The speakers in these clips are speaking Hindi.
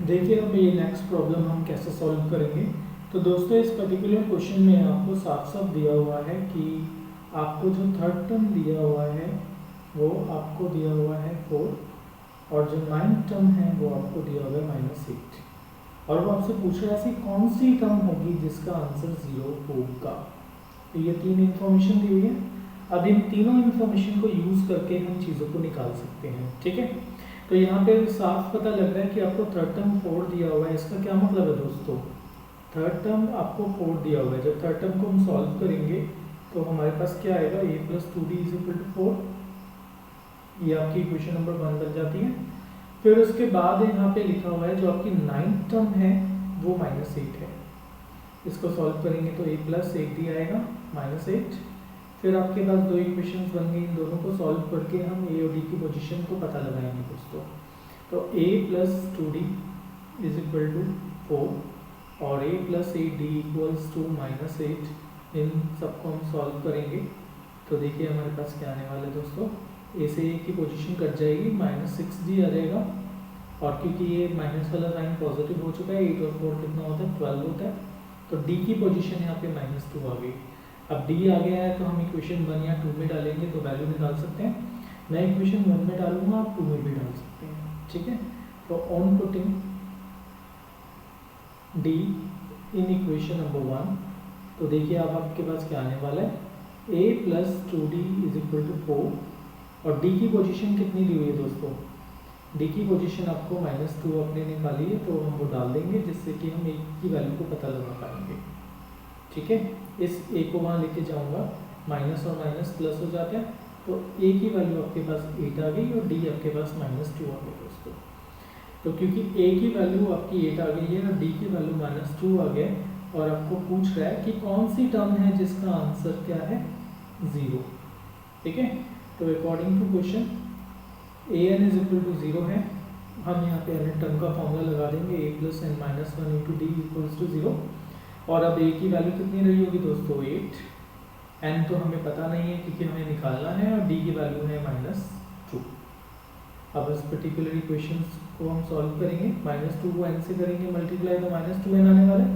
देखिए अब ये नेक्स्ट प्रॉब्लम हम कैसे सॉल्व करेंगे। तो दोस्तों इस पर्टिकुलर क्वेश्चन में आपको साफ साफ दिया हुआ है कि आपको जो थर्ड टर्म दिया हुआ है वो आपको दिया हुआ है 4 और जो 9 टर्म है वो आपको दिया हुआ है -8 और वो आपसे पूछ रहा है ऐसी कौन सी टर्म होगी जिसका आंसर 0 होगा। तो ये 3 इन्फॉर्मेशन दी हुई है। अब इन तीनों इन्फॉर्मेशन को यूज़ करके हम चीज़ों को निकाल सकते हैं। ठीक है, तो यहाँ पे साफ पता लग रहा है कि आपको थर्ड टर्म 4 दिया हुआ है। इसका क्या मतलब है दोस्तों, थर्ड टर्म आपको 4 दिया हुआ है। जब थर्ड टर्म को हम सॉल्व करेंगे तो हमारे पास क्या आएगा, a + 2d = 4। ये आपकी इक्वेशन नंबर 1 बन जाती है। फिर उसके बाद यहाँ पे लिखा हुआ है जो आपकी 9th टर्म है वो -8 है। इसको सॉल्व करेंगे तो a + 8d आएगा -8। फिर आपके पास दो इक्वेशंस बन गई, इन दोनों को सॉल्व करके हम a और d की पोजीशन को पता लगाएंगे दोस्तों। तो a + 2d = 4 और a + 8d = -8, इन सबको हम सॉल्व करेंगे तो देखिए हमारे पास क्या आने वाला है दोस्तों। a से a की पोजीशन कट जाएगी, -6d आ जाएगा और क्योंकि ये माइनस वाला साइन पॉजिटिव हो चुका है, 8 और 4 कितना होता है, 12 होता है। तो d की पोजीशन यहाँ पे -2 आ गई। अब d आ गया है तो हम इक्वेशन 1 या 2 में डालेंगे तो वैल्यू निकाल सकते हैं। मैं इक्वेशन 1 में डालूंगा, आप 2 में भी डाल सकते हैं। ठीक है, तो on putting d in equation number 1, तो देखिए अब आपके पास क्या आने वाला है, a + 2d = 4 और d की पोजीशन कितनी दी हुई है दोस्तों, d की पोजीशन आपको -2 अपने निकाली है तो हम वो डाल देंगे जिससे कि हम a की वैल्यू को पता लगा पाएंगे। ठीक है, इस a को वहाँ लेके जाऊंगा, माइनस और माइनस प्लस हो जाते हैं तो a की वैल्यू आपके पास 8 आ गई और d आपके पास -2 आ गई दोस्तों। तो क्योंकि a की वैल्यू आपकी 8 आ गई है और d की वैल्यू -2 आ गया और आपको पूछ रहा है कि कौन सी टर्म है जिसका आंसर क्या है, 0। ठीक है, तो अकॉर्डिंग टू क्वेश्चन an = 0 है। हम यहाँ पे n टर्म का फॉर्मूला लगा देंगे, a + n - 1 × d = 0 और अब a की वैल्यू कितनी रही होगी दोस्तों, 8। n तो हमें पता नहीं है क्योंकि हमें निकालना है और d की वैल्यू है -2। अब इस पर्टिकुलर इक्वेशन को हम सॉल्व करेंगे, -2 को n से करेंगे मल्टीप्लाई तो -2n आने वाला है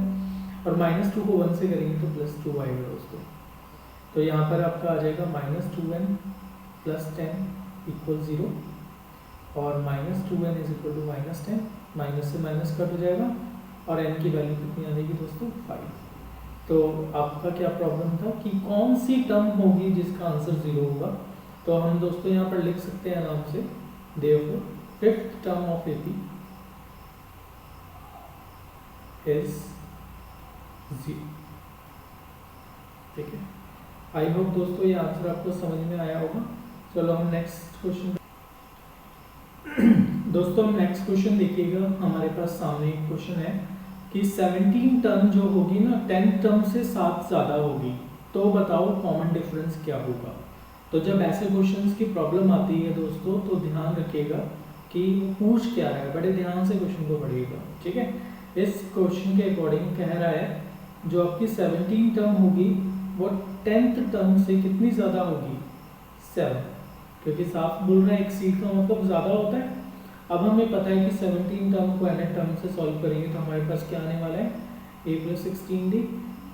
और -2 को 1 से करेंगे तो +2 आएगा दोस्तों। तो यहाँ पर आपका आ जाएगा -2n + 10 = 0 और -2n = -10, माइनस से माइनस कट हो जाएगा और n की वैल्यू कितनी आ जाएगी दोस्तों, 5। तो आपका क्या प्रॉब्लम था कि कौन सी टर्म होगी जिसका आंसर 0 होगा। तो हम दोस्तों यहाँ पर लिख सकते हैं आराम से, therefore fifth term of AP is 0। ठीक है, आई होप दोस्तों ये आंसर आपको समझ में आया होगा। चलो हम नेक्स्ट क्वेश्चन दोस्तों हम नेक्स्ट क्वेश्चन देखिएगा। हमारे पास सामने एक क्वेश्चन है कि 17 टर्म जो होगी ना 10 टर्म से 7 ज़्यादा होगी, तो बताओ कॉमन डिफरेंस क्या होगा। तो जब ऐसे क्वेश्चंस की प्रॉब्लम आती है दोस्तों तो ध्यान रखिएगा कि पूछ क्या रहा है, बड़े ध्यान से क्वेश्चन को पढ़िएगा। ठीक है, इस क्वेश्चन के अकॉर्डिंग कह रहा है जो आपकी 17 टर्म होगी वो 10th टर्म से कितनी ज़्यादा होगी, 7। क्योंकि साफ बोल रहा है एक्सीड का मतलब ज़्यादा होता है। अब हमें पता है कि 17 टर्म को nth टर्म से सॉल्व करेंगे तो हमारे पास क्या आने वाला है, a + 16d।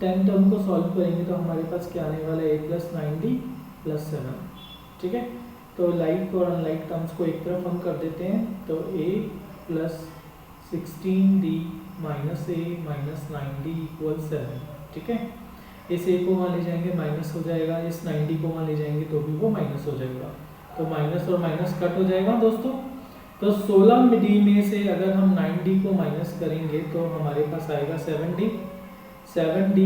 10 टर्म को सॉल्व करेंगे तो हमारे पास क्या आने वाला है, a + 9d + 7। ठीक है, तो लाइक और अनलाइक टर्म्स को एक तरफ हम कर देते हैं तो a + 16d - a - 9d = 7। ठीक है, इस a को वहाँ ले जाएंगे माइनस हो जाएगा, इस 9d को वहाँ ले जाएंगे तो भी वो माइनस हो जाएगा, तो माइनस और माइनस कट हो जाएगा दोस्तों। तो 16d में से अगर हम 9d को माइनस करेंगे तो हमारे पास आएगा 7d। 7d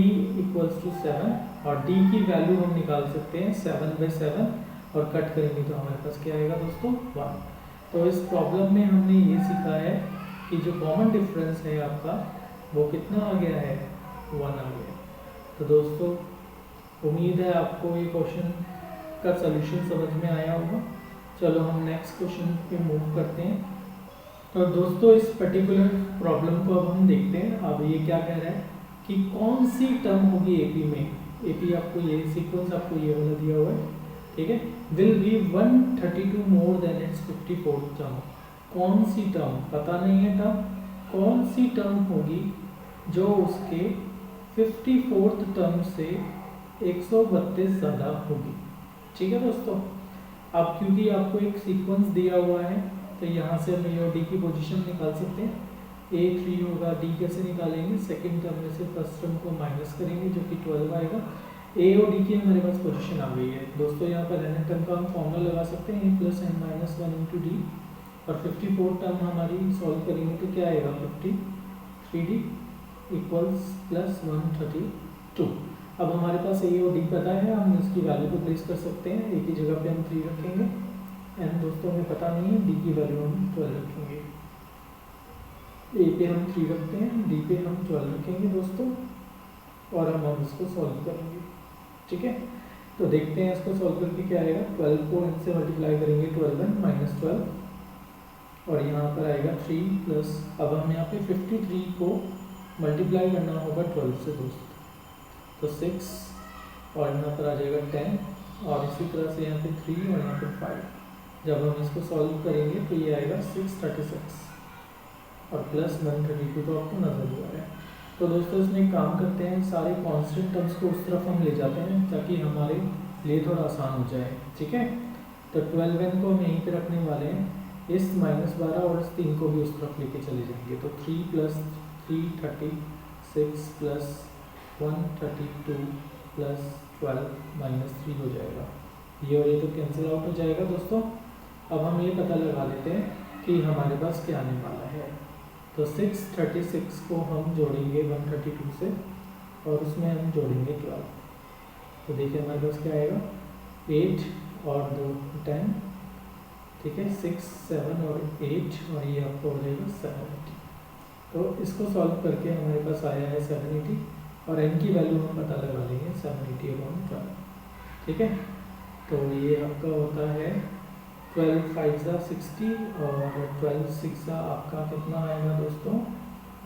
= 7 और d की वैल्यू हम निकाल सकते हैं 7/7 और कट करेंगे तो हमारे पास क्या आएगा दोस्तों, 1। तो इस प्रॉब्लम में हमने ये सीखा है कि जो कॉमन डिफरेंस है आपका वो कितना आ गया है, 1 आ गया। तो दोस्तों उम्मीद है आपको ये क्वेश्चन का सलूशन समझ में आया होगा। चलो हम नेक्स्ट क्वेश्चन पे मूव करते हैं। तो दोस्तों इस पर्टिकुलर प्रॉब्लम को अब हम देखते हैं। अब ये क्या कह रहा है कि कौन सी टर्म होगी एपी में, एपी आपको ये सीक्वेंस आपको ये वाला दिया हुआ है। ठीक है, will be 132 more than it's 54th term. कौन सी टर्म पता नहीं है टर्म, कौन सी टर्म होगी जो उसके 54th टर्म से 132 ज़्यादा होगी। ठीक है दोस्तों, अब क्योंकि आपको एक सीक्वेंस दिया हुआ है तो यहाँ से हम ए और डी की पोजीशन निकाल सकते हैं। ए 3 होगा, डी कैसे निकालेंगे, सेकंड टर्म में से फर्स्ट टर्म को माइनस करेंगे जो कि 12 आएगा। ए और डी की हमारे पास पोजीशन आ गई है दोस्तों। यहाँ पर एन टर्म का हम फॉर्मूला लगा सकते हैं, A plus N minus 1 into D, और 54 टर्म हमारी सॉल्व करेंगे तो क्या आएगा 53d इक्वल्स प्लस 132। अब हमारे पास ए और डी पता है, हम इसकी वैल्यू को प्लेस कर सकते हैं। ए की जगह पे हम 3 रखेंगे, एन दोस्तों हमें पता नहीं है, डी की वैल्यू हम 12 रखेंगे। ए पे हम 3 रखते हैं, डी पे हम 12 रखेंगे दोस्तों, और हम इसको सॉल्व करेंगे। ठीक है, तो देखते हैं इसको सॉल्व करके क्या आएगा। 12 को इनसे मल्टीप्लाई करेंगे, 12 माइनस 12, और यहाँ पर आएगा 3 प्लस, अब हम यहाँ पे 53 को मल्टीप्लाई करना होगा 12 से दोस्तों, तो 6, और यहाँ पर आ जाएगा 10, और इसी तरह से यहाँ पे 3 और यहाँ पे 5। जब हम इसको सॉल्व करेंगे तो ये आएगा 636 और प्लस 132, तो आपको नजर ही आ रहा है। तो दोस्तों इसमें एक काम करते हैं, सारे कांस्टेंट टर्म्स को उस तरफ हम ले जाते हैं ताकि हमारे लिए थोड़ा आसान हो जाए। ठीक है, तो 12n को हम यहीं पे रखने वाले हैं, इस -12 और इस 3 को भी उस तरफ लेके चले जाएंगे, तो 3 प्लस 336 प्लस 132 प्लस 12 माइनस 3 हो जाएगा। ये और ये तो कैंसिल आउट हो जाएगा दोस्तों। अब हम ये पता लगा लेते हैं कि हमारे पास क्या आने वाला है। तो 636 को हम जोड़ेंगे 132 से, और उसमें हम जोड़ेंगे 12, तो देखिए हमारे पास क्या आएगा, 8 और 2 10, ठीक है, 6 7 और 8, और ये आपको हो जाएगा 780। तो इसको सॉल्व करके हमारे पास आया है 780, और n की वैल्यू हम पता लगा लेंगे 780/12। ठीक है, तो ये आपका होता है 12 5 60 और 12 6 आपका कितना आएगा दोस्तों।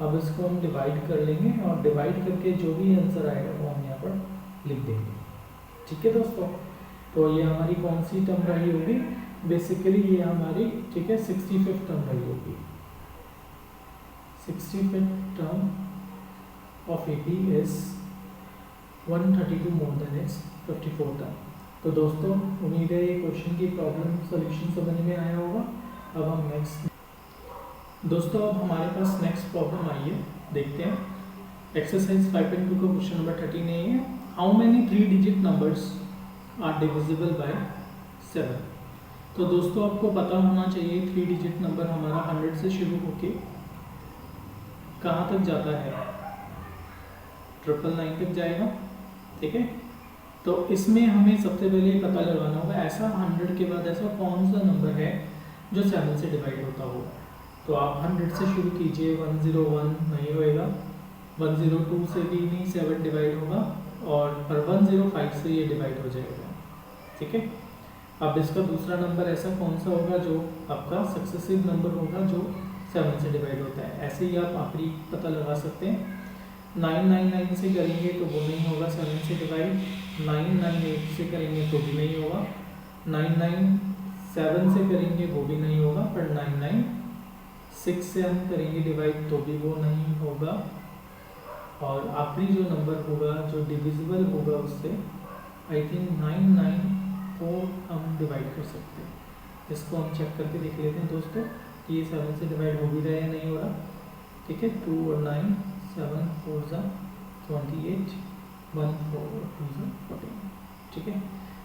अब इसको हम डिवाइड कर लेंगे, और डिवाइड करके जो भी आंसर आएगा वो हम यहाँ पर लिख देंगे। ठीक है दोस्तों, तो ये हमारी कौन सी टर्म रही होगी, बेसिकली ये हमारी, ठीक है, 65th टर्म रही होगी। 65th term of AP is 132 more than its 54 term. तो दोस्तों उम्मीद है ये क्वेश्चन की प्रॉब्लम सॉल्यूशन समझ में आया होगा। अब हम नेक्स्ट दोस्तों, अब हमारे पास नेक्स्ट प्रॉब्लम आई है, देखते हैं। एक्सरसाइज 5.2 का क्वेश्चन नंबर 13 है, how many 3 digit numbers are divisible by 7। तो दोस्तों आपको पता होना चाहिए 3 डिजिट नंबर हमारा 100 से शुरू होके कहाँ तक जाता है, 999 तक जाएगा। ठीक है, तो इसमें हमें सबसे पहले पता लगाना होगा ऐसा 100 के बाद ऐसा कौन सा नंबर है जो 7 से डिवाइड होता हो। तो आप 100 से शुरू कीजिए, 101 नहीं होएगा, 102 से भी नहीं 7 डिवाइड होगा, और पर 105 से ये डिवाइड हो जाएगा। ठीक है, अब इसका दूसरा नंबर ऐसा कौन सा होगा जो आपका सक्सेसिव नंबर होगा जो 7 से डिवाइड होता है। ऐसे ही आप आखिरी पता लगा सकते हैं। 999 से करेंगे तो वो नहीं होगा 7 से डिवाइड, 998 से करेंगे तो भी नहीं होगा, 997 से करेंगे वो भी नहीं होगा, पर 996 से हम करेंगे डिवाइड तो भी वो नहीं होगा, और आखिरी जो नंबर होगा जो डिविजिबल होगा उससे आई थिंक 994 हम डिवाइड कर सकते हैं। इसको हम चेक करके देख लेते हैं दोस्तों कि ये 7 से डिवाइड हो भी रहा है या नहीं हो रहा। ठीक है, 2 और 9 7 4 28 1 4 2 14। ठीक है,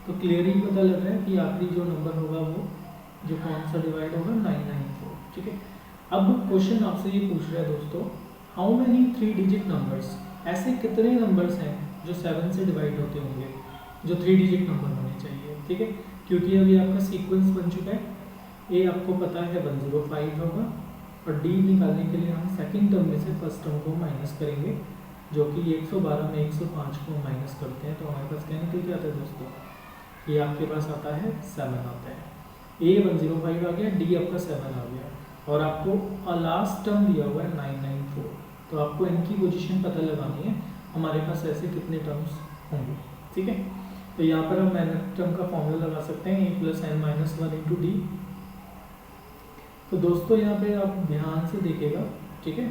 तो क्लियरली पता लग रहा है कि आखिरी जो नंबर होगा वो जो कौन सा डिवाइड होगा 994। ठीक है, अब क्वेश्चन आपसे ये पूछ रहा है दोस्तों, हाउ मेनी 3 डिजिट नंबर्स, ऐसे कितने नंबर्स हैं जो 7 से डिवाइड होते होंगे, जो 3 डिजिट नंबर होने चाहिए। ठीक है, क्योंकि अभी आपका सीक्वेंस बन चुका है, ए आपको पता है 105 होगा, और डी निकालने के लिए हम सेकंड टर्म में से फर्स्ट टर्म को माइनस करेंगे, जो कि 112 में 105 को माइनस करते हैं तो हमारे पास क्या निकल के आता है दोस्तों, ये आपके पास आता है 7 आता है। ए 105 आ गया, डी आपका 7 आ गया, और आपको लास्ट टर्म दिया हुआ है 994। तो आपको इनकी पोजीशन पता लगानी है, हमारे पास ऐसे कितने टर्म्स होंगे। ठीक है, तो यहाँ पर हम एन टर्म का फॉर्मूला लगा सकते हैं, A plus N minus 1 into D. तो दोस्तों यहाँ पे आप ध्यान से देखिएगा, ठीक है।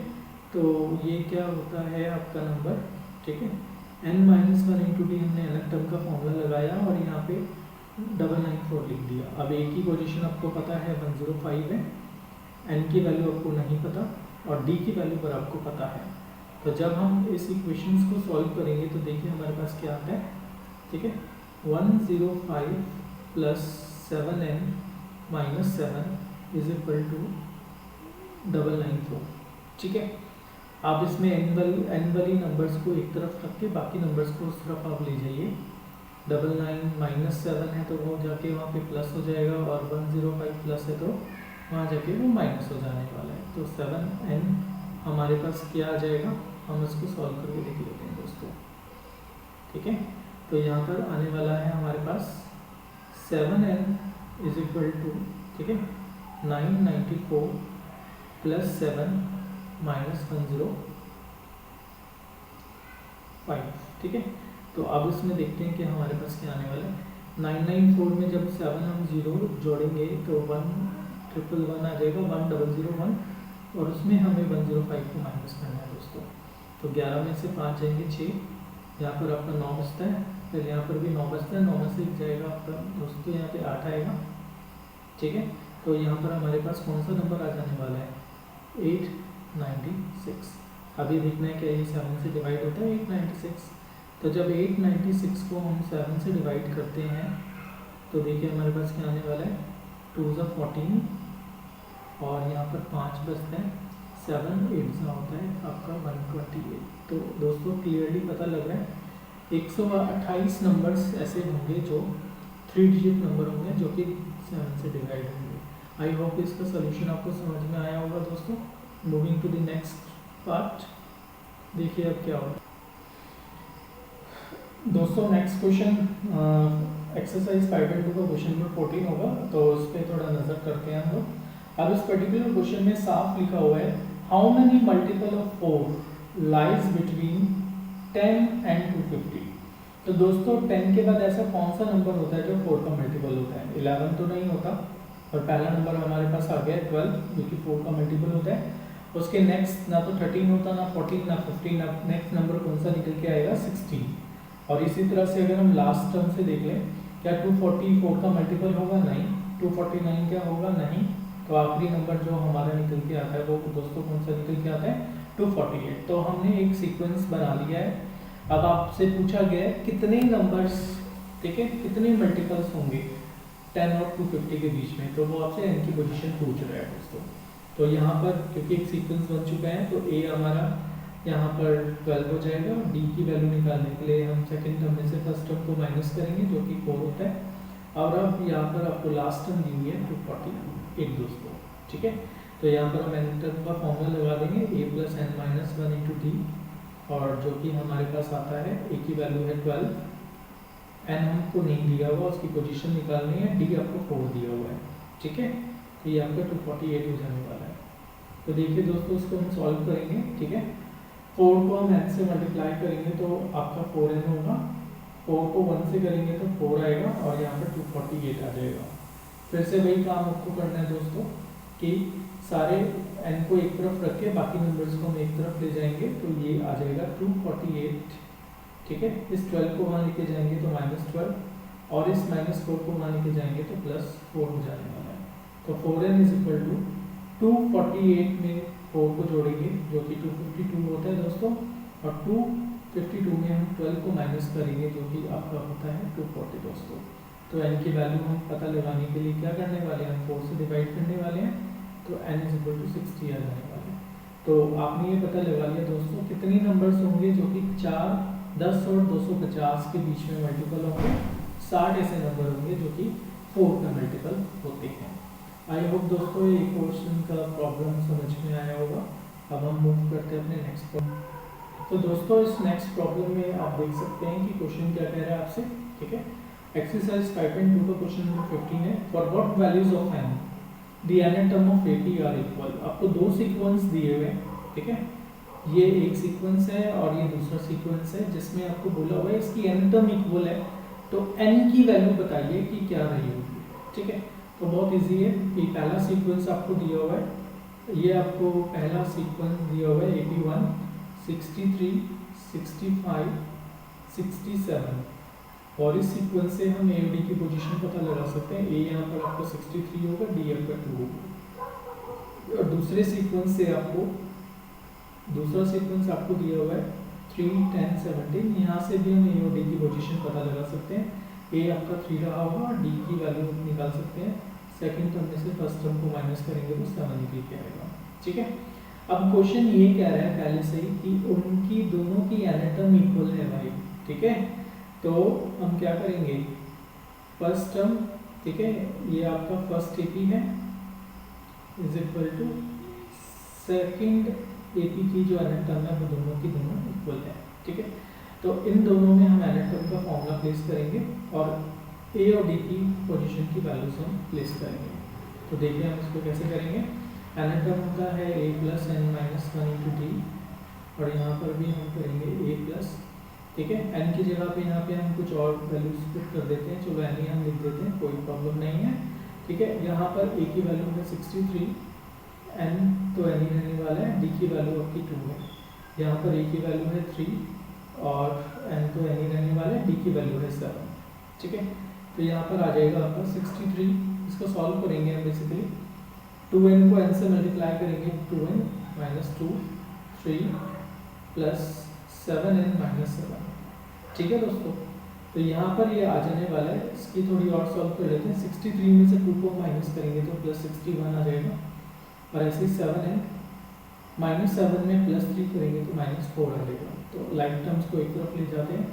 तो ये क्या होता है आपका नंबर, ठीक है। n-1 इंटू डी हमने nth टर्म का फॉर्मूला लगाया और यहाँ पे 994 लिख दिया। अब एक ही पोजीशन आपको पता है 105 है, n की वैल्यू आपको नहीं पता और d की वैल्यू पर आपको पता है। तो जब हम इस इक्वेशंस को सॉल्व करेंगे तो देखिए हमारे पास क्या आता है, ठीक है। 105 plus 7n minus 7 is equal to 994, ठीक है। आप इसमें n वाली नंबर्स को एक तरफ रख के बाकी नंबर्स को उस तरफ आप ले जाइए। 99 माइनस 7 है तो वो जाके वहाँ पे प्लस हो जाएगा और 105 प्लस है तो वहाँ जाके वो माइनस हो जाने वाला है। तो 7n हमारे पास क्या आ जाएगा, हम इसको सॉल्व करके देख लेते हैं दोस्तों, ठीक है। तो यहाँ पर आने वाला है हमारे पास 7n इज इक्वल टू, ठीक है, 994 प्लस 7 माइनस 105, ठीक है। तो अब इसमें देखते हैं कि हमारे पास क्या आने वाला है। 994 में जब 7 हम 0 जोड़ेंगे तो 1111 आ जाएगा, 1001 और उसमें हमें 105 को माइनस करना है दोस्तों। तो 11 में से 5 जाएंगे 6, यहाँ पर आपका 9 बचता है, फिर यहाँ पर भी 9 बचता है, 9 में से जाएगा आपका दोस्तों यहाँ पे 8 आएगा, ठीक है। तो यहाँ पर हमारे पास कौन सा नंबर आ जाने वाला है, 896। अभी देखना है क्या ये 7 से डिवाइड होता है 896। तो जब 896 को हम 7 से डिवाइड करते हैं तो देखिए हमारे पास क्या आने वाला है, 2 ज़ा 14 और यहाँ पर 5 बचते हैं, 7 8 ज़ा होता है आपका 128। तो दोस्तों क्लियरली पता लग रहा है 128 नंबर्स ऐसे होंगे जो 3 डिजिट नंबर होंगे जो कि 7 से डिवाइड होंगे। आई होप इसका सोल्यूशन आपको समझ में आया होगा दोस्तों। Moving to the next part, देखिए अब क्या होगा दोस्तों। नेक्स्ट क्वेश्चन एक्सरसाइज 5.2 का क्वेश्चन नंबर 14 होगा, तो उस पर थोड़ा नजर करते हैं हम लोग। अब इस पर्टिकुलर क्वेश्चन में साफ लिखा हुआ है, how many multiple of 4 lies between 10 and 250। तो दोस्तों 10 के बाद ऐसा कौन सा नंबर होता है जो 4 का मल्टीपल होता है, 11 तो नहीं होता, और पहला नंबर हमारे पास आ गया 12 जो कि 4 का मल्टीपल होता है। उसके नेक्स्ट ना तो 13 होता, ना 14, ना 15, ना नेक्स्ट नंबर कौन सा निकल के आएगा 16। और इसी तरह से अगर हम लास्ट टर्म से देख लें, क्या 244 का मल्टीपल होगा, नहीं। 249 क्या होगा, नहीं। तो आखिरी नंबर जो हमारा निकल के आता है वो दोस्तों कौन सा निकल के आता है, 248। तो हमने एक सीक्वेंस बना लिया है। अब आपसे पूछा गया है कितने नंबर्स, ठीक है, कितने मल्टीपल्स होंगे 10 और 250 के बीच में, तो वो आपसे n की पोजीशन पूछ रहा है दोस्तों। तो यहाँ पर क्योंकि एक सीक्वेंस बन चुका है तो a हमारा यहाँ पर 12 हो जाएगा और d की वैल्यू निकालने के लिए हम सेकंड टर्म में से फर्स्ट टर्म को माइनस करेंगे जो कि 4 होता है। और अब यहाँ पर आपको लास्ट टर्म दी हुई है 248 दोस्तों, ठीक है। तो यहाँ पर हम n टर्म का फॉर्मूला लगा देंगे, a plus n minus 1 into D, और जो कि हमारे पास आता है a की वैल्यू है 12, n हमको नहीं दिया हुआ, उसकी पोजीशन निकालनी है, d आपको 4 दिया हुआ है, ठीक है। तो ये आपका 248 हो जाने वाला है। तो देखिए दोस्तों इसको हम सॉल्व करेंगे, ठीक है। 4 को हम n से मल्टीप्लाई करेंगे तो आपका 4n होगा, 4 को 1 से करेंगे तो 4 आएगा और यहाँ पर 248 आ जाएगा। फिर से वही काम आपको करना है दोस्तों कि सारे n को एक तरफ रख के बाकी नंबर्स को हम एक तरफ ले जाएंगे, तो ये आ जाएगा 248, ठीक है। इस 12 को वहाँ लेके जाएंगे तो -12 और इस -4 को वहाँ लेके जाएंगे तो +4 हो जाने वाला है। तो 4n इज इक्वल टू 248 में 4 को जोड़ेंगे जो कि 252 होता है दोस्तों, और 252 में हम 12 को माइनस करेंगे जो कि आपका होता है 240 दोस्तों। तो n की वैल्यू हम पता लगाने के लिए क्या करने वाले हैं, हम 4 से डिवाइड करने वाले हैं, तो n इज इक्वल टू 60 आ जाने वाले हैं। तो आपने ये पता लगा लिया दोस्तों कितने नंबर्स होंगे जो कि 4, 10 और 250 के बीच में मल्टीपल होंगे। 60 ऐसे नंबर होंगे जो कि 4 का मल्टीपल होते हैं। आई होप दोस्तों ये क्वेश्चन का प्रॉब्लम समझ में आया होगा। अब हम मूव करते हैं अपने नेक्स्ट प्रॉब्लम। तो दोस्तों इस नेक्स्ट प्रॉब्लम में आप देख सकते हैं कि क्वेश्चन क्या कह रहा है आपसे, ठीक है। एक्सरसाइज 5.2 का क्वेश्चन नंबर 15 है, for what values of n the nth term of 80 are equal. आपको दो सीक्वेंस दिए हुए हैं, ठीक है। ये एक सीक्वेंस है और ये दूसरा सीक्वेंस है जिसमें आपको बोला हुआ है इसकी n टर्म इक्वल है, तो n की वैल्यू बताइए कि क्या रही होगी, ठीक है। तो बहुत इजी है कि पहला सीक्वेंस आपको दिया हुआ है ये आपको पहला सीक्वेंस दिया हुआ है AP1 63 65 67 और इस सीक्वेंस से हम ए और डी की पोजीशन पता लगा सकते हैं। ए यहाँ पर आपका 63 होगा, डी आपका 2 होगा। और दूसरा सीक्वेंस आपको दिया हुआ है 3 10 17। यहाँ से भी हम ए और डी की पोजीशन पता लगा सकते हैं। ए आपका 3 रहा होगा और डी की वैल्यू निकाल सकते हैं। सेकंड टर्म में से फर्स्ट टर्म को माइनस करेंगे तो 7 निकल के आएगा। ठीक है, अब क्वेश्चन ये कह रहा है पहले से ही कि उनकी दोनों की एनाटॉम इक्वल है भाई। ठीक है, तो हम क्या करेंगे, फर्स्ट टर्म, ठीक है, ये आपका फर्स्ट एपी है is equal to second AP की जो एनाटॉम है वो दोनों की दोनों इक्वल है। ठीक है, तो इन दोनों में हम एनाटॉम का फॉर्मूला प्लेस करेंगे और ए और डी की पोजीशन की वैल्यूज हम प्लेस करेंगे। तो देखिए हम इसको कैसे करेंगे। एनाटॉम होता है a plus N minus 1 into D और यहाँ पर भी हम करेंगे a प्लस, ठीक है, n की जगह पे यहाँ पे हम कुछ और वैल्यूज पुट कर देते हैं। चलो n ही हम लिख देते हैं, कोई प्रॉब्लम नहीं है। ठीक है, यहाँ पर a की वैल्यू है 63, n तो n ही रहने वाला है, d की वैल्यू आपकी 2 है। यहाँ पर a की वैल्यू है 3 और n तो n ही रहने वाला है, d की वैल्यू है 7। ठीक है, तो यहाँ पर आ जाएगा आपका 63। इसको सॉल्व करेंगे हम बेसिकली 2n को n से मल्टीप्लाई करेंगे, 2n minus 2 3 plus 7n minus 7। ठीक है दोस्तों, तो यहाँ पर ये आ जाने वाला है। इसकी थोड़ी और सॉल्व कर लेते हैं। 63 में से 2 को माइनस करेंगे तो प्लस 61 आ जाएगा और ऐसे ही 7n माइनस 7 में प्लस 3 करेंगे तो माइनस 4 आ जाएगा। तो लाइक टर्म्स को एक तरफ ले जाते हैं,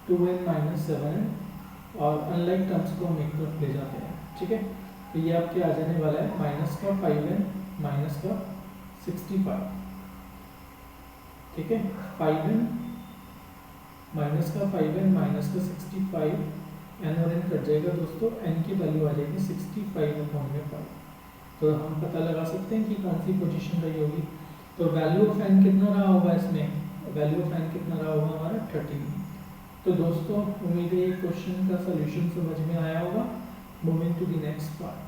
2n माइनस 7n, और अनलाइक टर्म्स को हम एक तरफ ले जाते हैं। ठीक है, तो ये आपके आ जाने वाला है माइनस का 5n माइनस का 65। ठीक है, 5n माइनस का 5n माइनस का 65, n और n कट जाएगा दोस्तों, n की वैल्यू आ जाएगी 65/5। तो हम पता लगा सकते हैं कि कौन सी पोजीशन रही होगी। तो वैल्यू ऑफ n कितना रहा होगा इसमें, वैल्यू ऑफ n कितना रहा होगा हमारा 13। तो दोस्तों उम्मीद है ये क्वेश्चन का सॉल्यूशन समझ में आया होगा। Moving to the next part.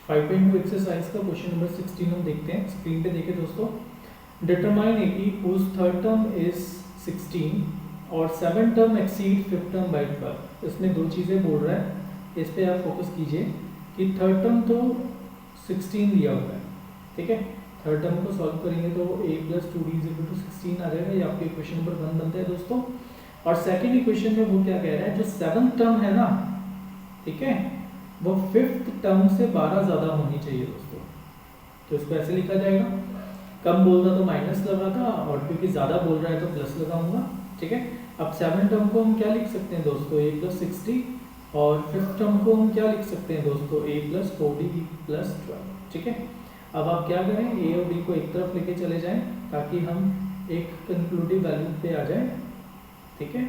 5.2 exercise का क्वेश्चन नंबर 16 हम देखते हैं। स्क्रीन पे देखिए दोस्तों, determine AP whose third term is 16 और 7 term exceed 5th term by 12। इसमें दो चीजें बोल रहा है, इस पे आप फोकस कीजिए कि थर्ड टर्म तो 16 दिया हुआ है। ठीक है, थर्ड टर्म को सॉल्व करेंगे तो a plus 2d is equal to 16 आ जाएगा। ये आपके इक्वेशन नंबर 1 बनता है दोस्तों। और सेकंड इक्वेशन में वो क्या कह रहा है, जो 7th टर्म है ना, ठीक है, वो 5th टर्म से 12 ज्यादा होनी चाहिए दोस्तों। तो इसको ऐसे लिखा जाएगा, कम बोल रहा तो माइनस लगा था और क्योंकि ज्यादा बोल रहा है तो प्लस लगाऊंगा। ठीक है, अब 7th टर्म को हम क्या लिख सकते हैं दोस्तों, a प्लस 60, और 5th टर्म को हम क्या लिख सकते हैं दोस्तों, a प्लस 4d प्लस 12। ठीक है, अब आप क्या करें, a और d को एक तरफ लेके चले जाएं ताकि हम एक कंक्लूडिव वैल्यू पे आ जाएं। ठीक है,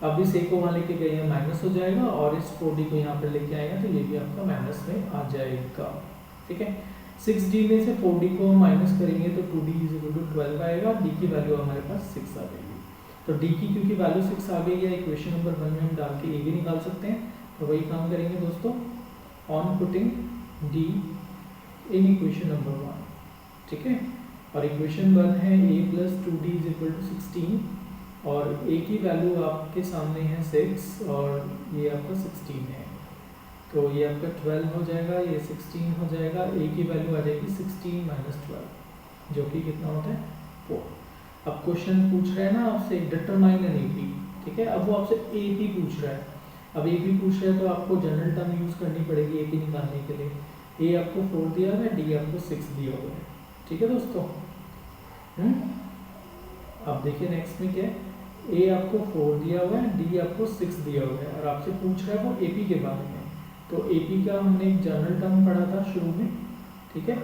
अब इस a को वहां लेके गए हैं माइनस हो जाएगा और इस 4d को यहाँ पर लेके आएगा तो ये भी आपका माइनस में आ जाएगा। ठीक है, 6d में से 4d को माइनस करेंगे तो 2d इज इक्वल टू 12 आएगा। d की वैल्यू हमारे पास 6 आ जाएगी। तो d की क्योंकि वैल्यू 6 आ गई है, इक्वेशन नंबर 1 में हम डाल के a भी निकाल सकते हैं। तो वही काम करेंगे दोस्तों, on putting d in equation number 1। ठीक है, और इक्वेशन 1 है a plus 2d is equal to 16 और a की वैल्यू आपके सामने है 6 और ये आपका 16 है। तो ये आपका 12 हो जाएगा, ये 16 हो जाएगा, a की वैल्यू आ जाएगी 16 माइनस 12 जो कि कितना होता है 4। अब क्वेश्चन पूछ रहा है ना आपसे डिटरमाइन एन एपी। ठीक है, अब वो आपसे एपी पूछ रहा है। अब एपी पूछ रहा है तो आपको जनरल टर्म यूज करनी पड़ेगी एपी निकालने के लिए। ए आपको 4 दिया हुआ है, डी आपको 6 दिया हुआ है। ठीक है दोस्तों, अब देखिए नेक्स्ट में क्या है, ए आपको 4 दिया हुआ है, डी आपको 6 दिया हुआ है और आपसे पूछ रहा है वो एपी के बारे में। तो एपी का हमने एक जनरल टर्म पढ़ा था शुरू में। ठीक है,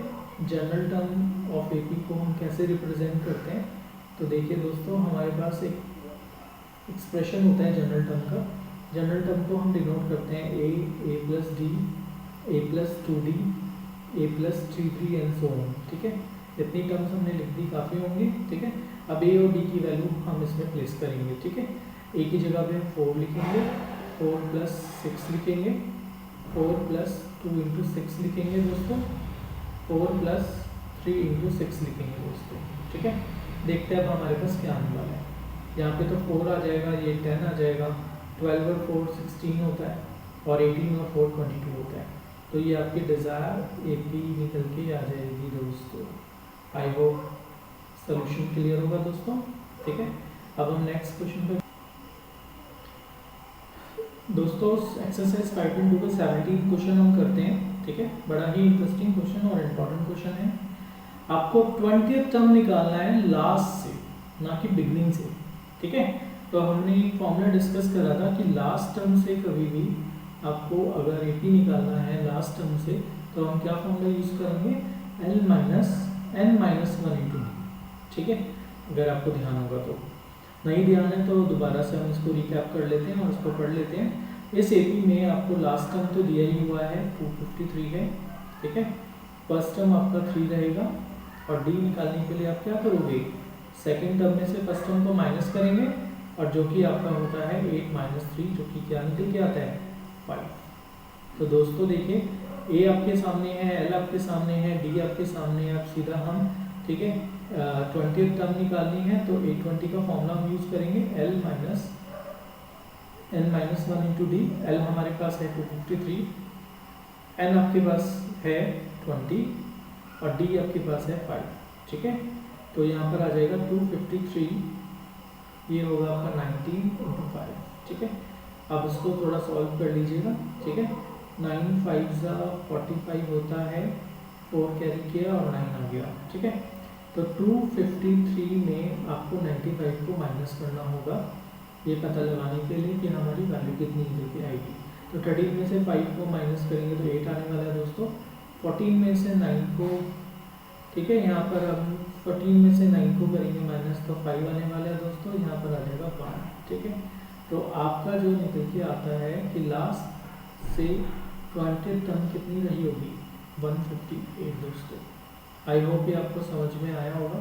जनरल टर्म ऑफ एपी को हम कैसे रिप्रेजेंट करते हैं, तो देखिए दोस्तों हमारे पास एक एक्सप्रेशन होता है जनरल टर्म का। जनरल टर्म को हम डिनोट करते हैं A plus D, a plus 2d, a plus 3d and so on. ठीक है, इतनी टर्म्स हमने लिख दी, काफ़ी होंगी। ठीक है, अब a और d की वैल्यू हम इसमें प्लेस करेंगे। ठीक है, a की जगह पे हम 4 लिखेंगे, 4 प्लस 6 लिखेंगे, 4 प्लस 2 इंटू 6 लिखेंगे दोस्तों, 4 प्लस 3 इंटू 6 लिखेंगे दोस्तों। ठीक है, देखते हैं अब हमारे पास क्या आने वाला है। यहाँ पे तो 4 आ जाएगा, ये 10 आ जाएगा, 12 और 4 16 होता है, और 18 और 4 22 होता है। तो ये आपकी डिज़ायर AP निकल के आ जाएगी दोस्तों। आई होप सोल्यूशन क्लियर होगा दोस्तों। ठीक है, अब हम नेक्स्ट क्वेश्चन पे दोस्तों एक्सरसाइज 5.2 का 17 क्वेश्चन हम करते हैं। ठीक है, बड़ा ही इंटरेस्टिंग क्वेश्चन और इम्पोर्टेंट क्वेश्चन है। आपको 20th टर्म निकालना है लास्ट से, ना कि बिगनिंग से। ठीक है, तो हमने एक फॉर्मूला डिस्कस करा था कि लास्ट टर्म से कभी भी आपको अगर AP निकालना है लास्ट टर्म से, तो हम क्या फॉर्मूला यूज़ करेंगे, L minus N minus 1 into D. ठीक है, अगर आपको ध्यान होगा तो, नहीं ध्यान है तो दोबारा से हम इसको रिकैप कर लेते हैं और इसको पढ़ लेते हैं। इस AP में आपको लास्ट टर्म तो दिया ही हुआ है, 253 है। ठीक है, फर्स्ट टर्म आपका 3 रहेगा, और D निकालने के लिए आप क्या करोगे, सेकेंड टर्म में से फर्स्ट टर्म को माइनस करेंगे, और जो कि आपका होता है 8 माइनस 3, जो कि क्या निकल के आता है 5। तो दोस्तों देखिए, A आपके सामने है, L आपके सामने है, D आपके सामने है। अब सीधा हम, ठीक है, 20th टर्म निकालनी है तो 820 का फॉर्मूला हम यूज़ करेंगे, L minus N minus 1 into D. L हमारे पास है 253, N आपके पास है 20, और D आपके पास है 5। ठीक है, तो यहाँ पर आ जाएगा 253, ये होगा आपका 19 इंटू 5। ठीक है, अब इसको थोड़ा सॉल्व कर लीजिएगा। ठीक है, 9 5 45 होता है, 4 कैरी किया और 9 आ गया। ठीक है, तो 253 में आपको 95 को माइनस करना होगा, ये पता लगाने के लिए कि हमारी वैल्यू कितनी निकल के आएगी। तो 13 में से 5 को माइनस करेंगे तो 8 आने वाला है दोस्तों। 14 में से 9 को, ठीक है, यहाँ पर हम 14 में से 9 को करेंगे माइनस तो 5 आने वाला है दोस्तों, यहाँ पर आ जाएगा 1। ठीक है, तो आपका जो निकल के आता है कि लास्ट से 20th टर्म कितनी रही होगी, 158 दोस्तों। आई होप ये आपको समझ में आया होगा।